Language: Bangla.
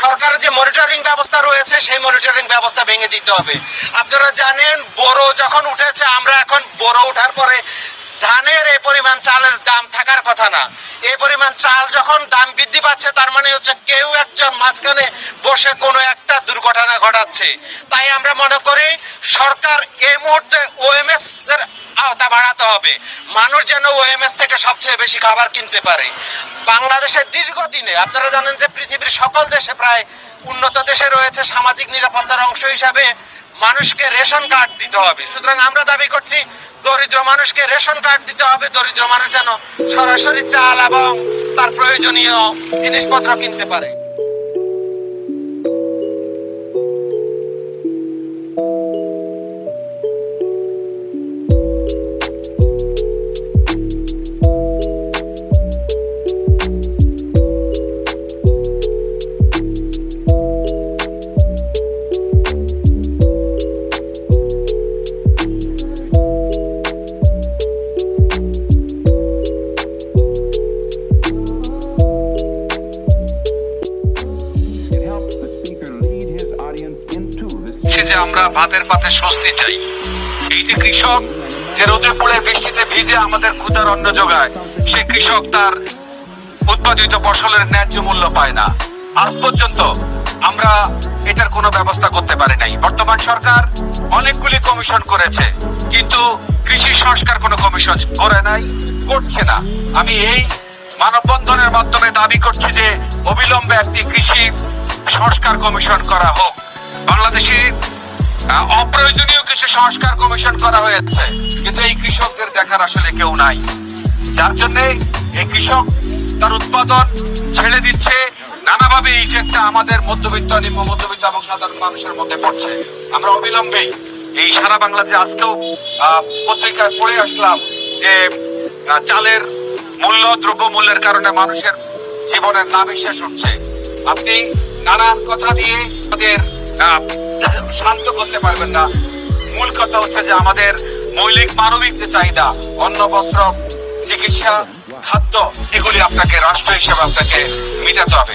সরকারের যে মনিটরিং ব্যবস্থা রয়েছে সেই মনিটরিং ব্যবস্থা ভেঙে দিতে হবে। আপনারা জানেন বোরো যখন উঠেছে, আমরা এখন বোরো ওঠার পরে ধানের এই পরিমাণ চালের দাম থাকার কথা না। এই পরিমাণ চাল যখন দাম বৃদ্ধি পাচ্ছে, তার মানে হচ্ছে কেউ একজন মাঝখানে বসে কোনো একটা দুর্ঘটনা ঘটাচ্ছে। তাই আমরা মনে করি সরকার এই মুহূর্তে ওএমএস এর আওতা বাড়াতে হবে, মানুষ যেন ওএমএস থেকে সবচেয়ে বেশি খাবার কিনতে পারে। বাংলাদেশের দীর্ঘদিনে আপনারা জানেন যে পৃথিবীর সকল দেশে, প্রায় উন্নত দেশে রয়েছে সামাজিক নিরাপত্তার অংশ হিসাবে মানুষকে রেশন কার্ড দিতে হবে। সুতরাং আমরা দাবি করছি দরিদ্র মানুষকে রেশন কার্ড দিতে হবে, দরিদ্র মানুষ যেন সরাসরি চাল এবং তার প্রয়োজনীয় জিনিসপত্র কিনতে পারে। যে আমরা ভাতের পাতে স্বস্তি চাই। এই যে কৃষক যে রোদে পড়ে বৃষ্টিতে ভিজে আমাদের ক্ষুধার অন্ন যোগায়, সে কৃষক তার উৎপাদিত ফসলের ন্যায্য মূল্য পায় না। আজ পর্যন্ত আমরা এটার কোনো ব্যবস্থা করতে পারি নাই। বর্তমান সরকার অনেকগুলি কমিশন করেছে, কিন্তু কৃষি সংস্কার কোনো কমিশন করে নাই, করছে না। আমি এই মানববন্ধনের মাধ্যমে দাবি করছি যে অবিলম্বে একটি কৃষি সংস্কার কমিশন করা হোক। বাংলাদেশে অপ্রয়োজনীয় কিছু সংস্কার কমিশন করা হয়েছে, কিন্তু এই কৃষকদের দেখার আসলে কেউ নাই, যার জন্য এই কৃষক তার উৎপাদন ছেড়ে দিচ্ছে। নানাভাবে এই ইফেক্টটা আমাদের মধ্যবিত্ত, নিম্ন মধ্যবিত্ত এবং সাধারণ মানুষের মধ্যে পড়ছে। আমরা অবিলম্বে এই সারা বাংলাদেশে আজকেও পত্রিকায় পড়ে আসলাম যে চালের মূল্য, দ্রব্য মূল্যের কারণে মানুষের জীবনের নাভিশ্বাস উঠছে। আপনি নানান কথা দিয়ে আমাদের শান্ত করতে পারবেন না। মূল কথা হচ্ছে যে আমাদের মৌলিক মানবিক যে চাহিদা, অন্ন, বস্ত্র, চিকিৎসা, খাদ্য, এগুলি আপনাকে রাষ্ট্র হিসেবে আপনাকে মেটাতে হবে।